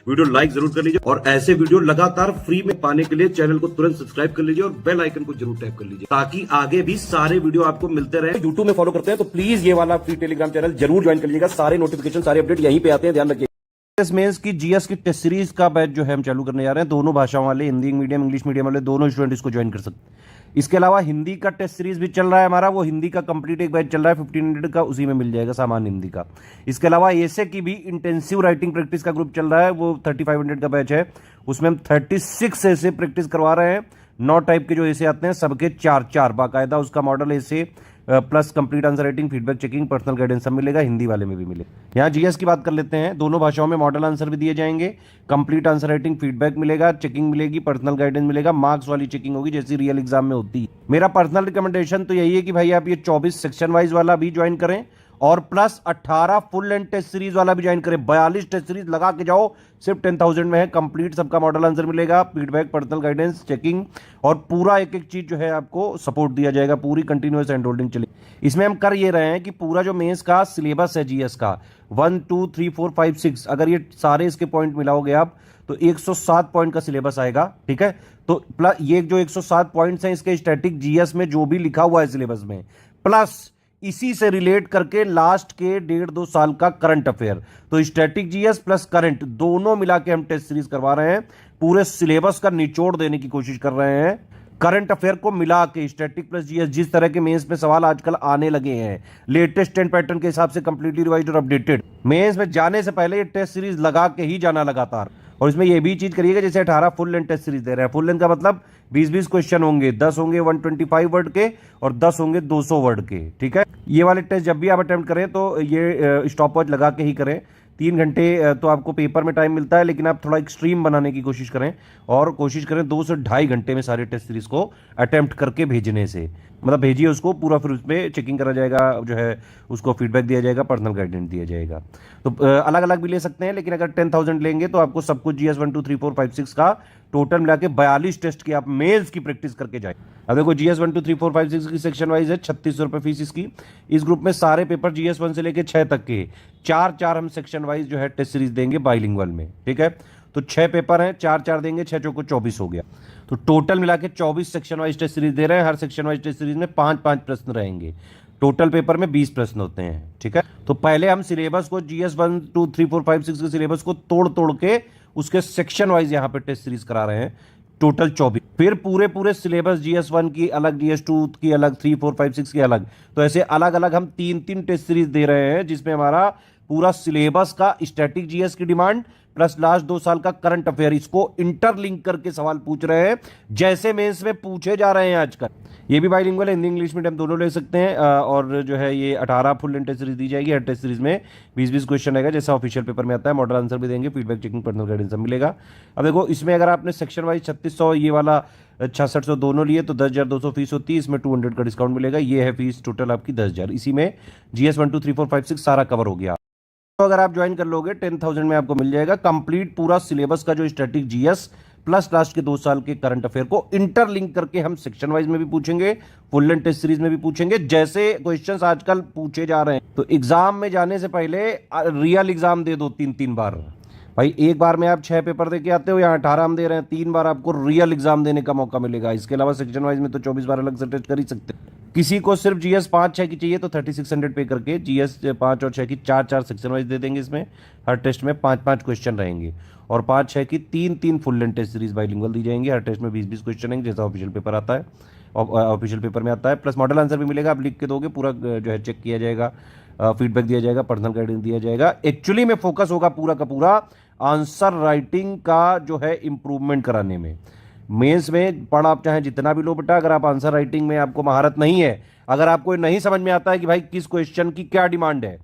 Video like जरूर कर लीजिए और ऐसे वीडियो लगातार फ्री में पाने के लिए चैनल को तुरंत सब्सक्राइब कर लीजिए और बेल आइकन को जरूर टैप कर लीजिए ताकि आगे भी सारे वीडियो आपको मिलते रहे। यूट्यूब में फॉलो करते हैं तो प्लीज ये वाला फ्री टेलीग्राम चैनल जरूर ज्वाइन कर लीजिएगा। सारे नोटिफिकेशन सारे अपडेट यहीं पे आते हैं, ध्यान रखिए। मेंस की जीएस की टेस्ट सीरीज का बैच जो है हम चालू करने जा रहे हैं। दोनों भाषाओं वाले, हिंदी मीडियम इंग्लिश मीडियम वाले दोनों स्टूडेंट इसको ज्वाइन कर सकते हैं। इसके अलावा हिंदी का टेस्ट सीरीज भी चल रहा है हमारा, वो हिंदी का कंप्लीट एक बैच चल रहा है 1500 का, उसी में मिल जाएगा सामान्य हिंदी का। इसके अलावा ऐसे की भी इंटेंसिव राइटिंग प्रैक्टिस का ग्रुप चल रहा है, वो 3500 का बैच है। उसमें हम 36 ऐसे प्रैक्टिस करवा रहे हैं। 9 टाइप के जो ऐसे आते हैं सबके 4 बाकायदा उसका मॉडल ऐसे plus complete answer writing, feedback checking, personal guidance सब मिलेगा, हिंदी वाले में भी मिलेगा। यहाँ जीएस की बात कर लेते हैं। दोनों भाषाओं में मॉडल आंसर भी दिए जाएंगे, कंप्लीट आंसर राइटिंग, फीडबैक मिलेगा, चेकिंग मिलेगी, पर्सनल गाइडेंस मिलेगा, मार्क्स वाली चेकिंग होगी जैसी रियल एग्जाम में होती है। मेरा पर्सनल रिकमेंडेशन तो यही है कि भाई आप ये 24 सेक्शन वाइज वाला भी ज्वाइन करें और plus 18 full length test series वाला भी ज्वाइन करें। 42 टेस्ट सीरीज लगा के जाओ, सिर्फ 10,000 में है कंप्लीट, सबका मॉडल आंसर मिलेगा, फीडबैक, पर्सनल गाइडेंस, चेकिंग और पूरा एक एक चीज जो है आपको सपोर्ट दिया जाएगा, पूरी कंटिन्यूअस हैंड होल्डिंग चलेगी। इसमें हम कर ये रहे हैं कि पूरा जो मेंस का सिलेबस है जीएस का 1 2 3 4 5 6, अगर ये सारे इसके पॉइंट मिलाओगे आप तो 107 पॉइंट का सिलेबस आएगा। ठीक है, तो प्लस ये जो 107 पॉइंट्स हैं इसके स्टैटिक जीएस में जो भी लिखा हुआ है सिलेबस में, प्लस इसी से रिलेट करके लास्ट के 1.5-2 साल का करंट अफेयर, तो स्टैटिक जीएस प्लस करंट दोनों मिला के हम टेस्ट सीरीज करवा रहे हैं। पूरे सिलेबस का निचोड़ देने की कोशिश कर रहे हैं, करंट अफेयर को मिला के स्टैटिक प्लस जीएस। जिस तरह के मेंस में सवाल आजकल आने लगे हैं लेटेस्ट 10 पैटर्न के हिसाब से कंप्लीटली रिवाइज्ड और अपडेटेड, मेंस में जाने से पहले ये टेस्ट सीरीज लगा के ही जाना लगातार। और इसमें ये भी चीज करिएगा जैसे 18 फुल लेंथ टेस्ट सीरीज दे रहे हैं। फुल लेंथ का मतलब 20-20 क्वेश्चन होंगे, 10 होंगे 125 वर्ड के और 10 होंगे 200 वर्ड के। ठीक है, ये वाले टेस्ट जब भी आप अटेम्प्ट करें तो ये स्टॉप वॉच लगा के ही करें। 3 घंटे तो आपको पेपर में टाइम मिलता है, लेकिन आप थोड़ा एक्सट्रीम बनाने की कोशिश करें और कोशिश करें 2 से 2.5 घंटे में सारे टेस्ट सीरीज को अटेम्प्ट करके भेजने से, मतलब भेजिए उसको पूरा, फिर उसमें चेकिंग करा जाएगा, जो है उसको फीडबैक दिया जाएगा, पर्सनल गाइडेंस दिया जाएगा। तो अलग अलग भी ले सकते हैं, लेकिन अगर 10,000 लेंगे तो आपको सब कुछ जीएस 1 2 3 4 5 6 का टोटल मिला के 42 टेस्ट की आप मेल्स की प्रैक्टिस करके जाए। अब देखो जीएस 1 2 3 4 5 6 की सेक्शन वाइज है, 3600 रुपये फीस इसकी। इस ग्रुप में सारे पेपर जीएस 1 से लेके 6 तक के 4 हम सेक्शन वाइज जो है टेस्ट सीरीज देंगे बाइलिंगुअल में। ठीक है, तो 6 पेपर हैं, 4 देंगे, 6 चौको 24 हो गया। तो टोटल मिला के 24 सेक्शन वाइज टेस्ट सीरीज दे रहे हैं। हर सेक्शन वाइज टेस्ट सीरीज में 5 प्रश्न रहेंगे, टोटल पेपर में 20 प्रश्न होते हैं। ठीक है, तो पहले हम सिलेबस को जीएस 1 2 3 4 5 6 के सिलेबस को तोड़ के उसके सेक्शन वाइज यहां पे टेस्ट सीरीज करा रहे हैं, टोटल 24। फिर पूरे सिलेबस जीएस 1 की अलग, जीएस 2 की अलग, 3 4 5 6 की अलग, तो ऐसे अलग अलग हम 3 टेस्ट सीरीज दे रहे हैं, जिसमें हमारा पूरा सिलेबस का स्टैटिक जीएस की डिमांड प्लस लास्ट 2 साल का करंट अफेयर, इसको इंटरलिंक करके सवाल पूछ रहे हैं जैसे मेंस में पूछे जा रहे हैं आजकल। ये भी बाइलिंगुअल है, हिंदी इंग्लिश मीडियम दोनों ले सकते हैं। और जो है ये 18 फुल लेंथ टेस्ट सीरीज दी जाएगी। हर टेस्ट सीरीज में 20-20 क्वेश्चन रहेगा जैसा ऑफिशियल पेपर में आता है। मॉडल आंसर भी देंगे, फीडबैक चेकिंग, पर्सनल गाइडेंस सब मिलेगा। अब देखो इसमें अगर आपने सेक्शन वाइज 3600 ये वाला 6600 दोनों लिए तो 10,200 फीस होती है, इसमें 200 का डिस्काउंट मिलेगा। ये है फीस टोटल आपकी 10,000। इसी में जीएस 1 2 3 4 5 6 सारा कवर हो गया। तो अगर आप ज्वाइन कर लोगे 10,000 में आपको मिल जाएगा कंप्लीट पूरा सिलेबस का जो स्टैटिक जीएस प्लस लास्ट के 2 साल के करंट अफेयर को इंटरलिंक करके हम सेक्शन वाइज में भी पूछेंगे, फुल लेंथ टेस्ट सीरीज में भी पूछेंगे, जैसे क्वेश्चंस आजकल पूछे जा रहे हैं। तो एग्जाम में जाने से पहले रियल एग्जाम दे दो 3 बार। भाई एक बार में आप 6 पेपर दे के आते हो, यहाँ 18 हम दे रहे हैं, 3 बार आपको रियल एग्जाम देने का मौका मिलेगा। इसके अलावा सेक्शन वाइज में तो 24 बार अलग से टेस्ट कर ही सकते हैं। किसी को सिर्फ जीएस 5-6 की चाहिए तो 3600 पे करके जीएस 5 और 6 की 4 सेक्शन वाइज दे देंगे। इसमें हर टेस्ट में 5 क्वेश्चन रहेंगे और 5-6 की 3 full length test series bilingual दी जाएंगी। हर टेस्ट में 20-20 क्वेश्चन रहेंगे जैसा ऑफिशियल पेपर आता है, ऑफिशियल पेपर में आता है। प्लस मॉडल आंसर भी मिलेगा, आप लिख के दोगे, पूरा जो है चेक किया जाएगा, फीडबैक दिया जाएगा, पर्सनल गाइडेंस दिया जाएगा। एक्चुअली में फोकस होगा पूरा का पूरा आंसर राइटिंग का जो है इंप्रूवमेंट कराने में। मेंस में पढ़ आप चाहे जितना भी लो बेटा, अगर आप आंसर राइटिंग में आपको महारत नहीं है, अगर आपको नहीं समझ में आता है कि भाई किस क्वेश्चन की क्या डिमांड है,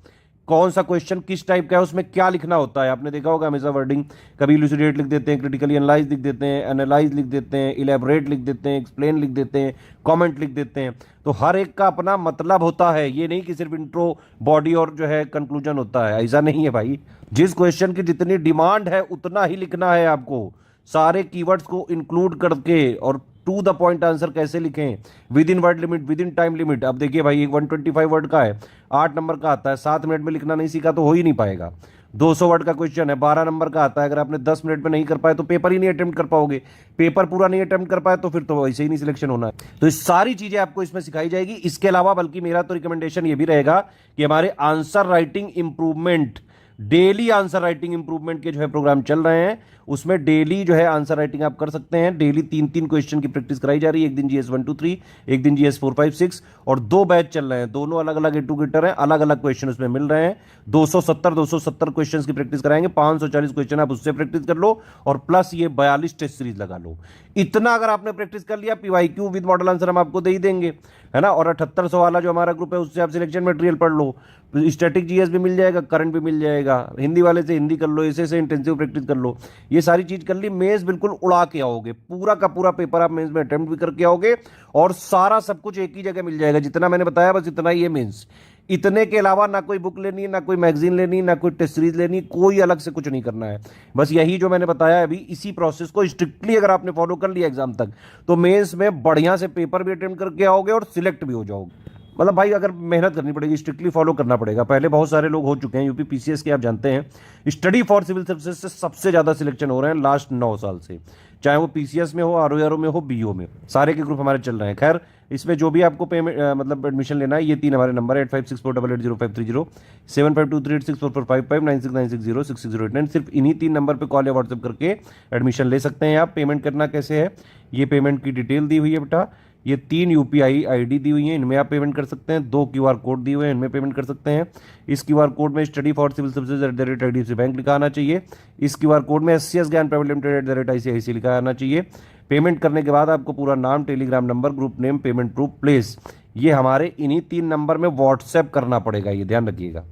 कौन सा क्वेश्चन किस टाइप का है, उसमें क्या लिखना होता है, आपने देखा होगा हमेशा वर्डिंग कभी इलुसिडेट लिख देते हैं, क्रिटिकली एनालाइज लिख देते हैं, एनालाइज लिख देते हैं, इलेबोरेट लिख देते हैं, एक्सप्लेन लिख देते हैं, कमेंट लिख देते हैं। तो हर एक का अपना मतलब होता है, ये नहीं कि सिर्फ इंट्रो, बॉडी और जो है कंक्लूजन होता है, ऐसा नहीं है भाई। जिस क्वेश्चन की जितनी डिमांड है उतना ही लिखना है आपको, सारे कीवर्ड्स को इंक्लूड करके। और टू द पॉइंट आंसर कैसे लिखें, with in word limit, with in time limit. अब देखिए भाई, एक 125 वर्ड का है, 8 नंबर का आता है, 7 मिनट में लिखना नहीं सीखा तो हो ही नहीं पाएगा। 200 वर्ड का क्वेश्चन है, 12 नंबर का आता है। अगर आपने 10 मिनट में नहीं कर पाए तो पेपर ही नहीं अटेम्प्ट कर पाओगे। पेपर पूरा नहीं अटेम्प्ट कर पाए तो फिर तो वैसे ही नहीं सिलेक्शन होना है। तो ये सारी चीजें आपको इसमें सिखाई जाएगी। इसके अलावा बल्कि मेरा तो रिकमेंडेशन ये भी रहेगा कि हमारे answer writing improvement, daily answer writing improvement के जो है प्रोग्राम चल रहे हैं, उसमें डेली जो है आंसर राइटिंग आप कर सकते हैं। डेली 3-3 क्वेश्चन की प्रैक्टिस कराई जा रही है। एक दिन जीएस 1 2 3, एक दिन जीएस 4 5 6, और 2 बैच चल रहे हैं। दोनों अलग अलग एडुकेटर हैं, अलग अलग क्वेश्चन उसमें मिल रहे हैं। 270 क्वेश्चन की प्रैक्टिस कराएंगे। 540 क्वेश्चन आप उससे प्रैक्टिस कर लो, और प्लस ये 42 टेस्ट सीरीज लगा लो। इतना अगर आपने प्रैक्टिस कर लिया, पीवाईक्यू विद मॉडल आंसर हम आपको दे ही देंगे, है ना। और 7800 वाला जो हमारा ग्रुप है, उससे आप सिलेक्शन मटेरियल पढ़ लो। स्टैटिक जीएस भी मिल जाएगा, करंट भी मिल जाएगा। हिंदी वाले से हिंदी कर लो, ऐसे से इंटेंसिव प्रैक्टिस कर लो। ये सारी चीज कर ली, मेंस बिल्कुल उड़ा के आओगे। पूरा का पूरा पेपर आप मेंस में अटेम्प्ट भी करके आओगे, और सारा सब कुछ एक ही जगह मिल जाएगा। जितना मैंने बताया बस इतना ही है मेंस। इतने के अलावा ना कोई बुक लेनी, ना कोई मैगजीन लेनी, ना कोई टेस्ट सीरीज लेनी, कोई अलग से कुछ नहीं करना है। बस यही जो मैंने बताया अभी, इसी प्रोसेस को स्ट्रिक्टली अगर आपने फॉलो कर लिया एग्जाम तक, तो मेंस में बढ़िया से पेपर भी अटेम्प्ट करके आओगे और सिलेक्ट भी हो जाओगे। मतलब भाई अगर मेहनत करनी पड़ेगी, स्ट्रिक्टली फॉलो करना पड़ेगा। पहले बहुत सारे लोग हो चुके हैं यूपी पीसीएस के, आप जानते हैं स्टडी फॉर सिविल सर्विसेज से सबसे ज्यादा सिलेक्शन हो रहे हैं लास्ट 9 साल से, चाहे वो पीसीएस में हो, आरओआरओ में हो, बीओ में, सारे के ग्रुप हमारे चल रहे हैं। खैर इसमें जो भी आपको पेमेंट मतलब एडमिशन लेना है, ये 3 हमारे नंबर है 8564880530, 7523864455, 9696066089। सिर्फ इन्हीं 3 नंबर पे कॉल या व्हाट्सएप करके एडमिशन ले सकते हैं आप। पेमेंट करना कैसे है, ये पेमेंट की डिटेल दी हुई है बेटा। ये 3 यूपीआई आईडी दी हुई है, इनमें आप पेमेंट कर सकते हैं। 2 क्यूआर कोड दिए हुए हैं, इनमें पेमेंट कर सकते हैं। इस क्यूआर कोड में study for civil services @IDFC bank लिखा आना चाहिए। इस क्यूआर कोड में SCS Gyan private limited @ICICI लिखा आना चाहिए। पेमेंट करने के बाद आपको पूरा नाम, Telegram number, group name, payment proof, place, ये हमारे इन्हीं 3 नंबर में व्हाट्सएप करना पड़ेगा, ये ध्यान रखिएगा,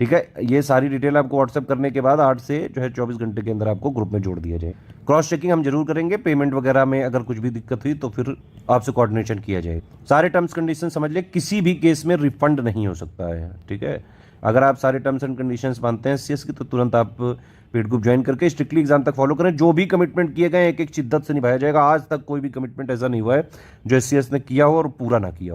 ठीक है। ये सारी डिटेल आपको व्हाट्सएप करने के बाद 8 से जो है 24 घंटे के अंदर आपको ग्रुप में जोड़ दिया जाए। क्रॉस चेकिंग हम जरूर करेंगे। पेमेंट वगैरह में अगर कुछ भी दिक्कत हुई तो फिर आपसे कोऑर्डिनेशन किया जाए। सारे टर्म्स कंडीशन समझ ले, किसी भी केस में रिफंड नहीं हो सकता है, ठीक है। अगर आप सारे टर्म्स एंड कंडीशंस मानते हैं सीएस की, तो तुरंत आप पेड ग्रुप ज्वाइन करके स्ट्रिक्टली एग्जाम तक फॉलो करें। जो भी कमिटमेंट किए गए एक एक शिद्दत से निभाया जाएगा। आज तक कोई भी कमिटमेंट ऐसा नहीं हुआ है जो एससीएस ने किया हो और पूरा ना किया हो।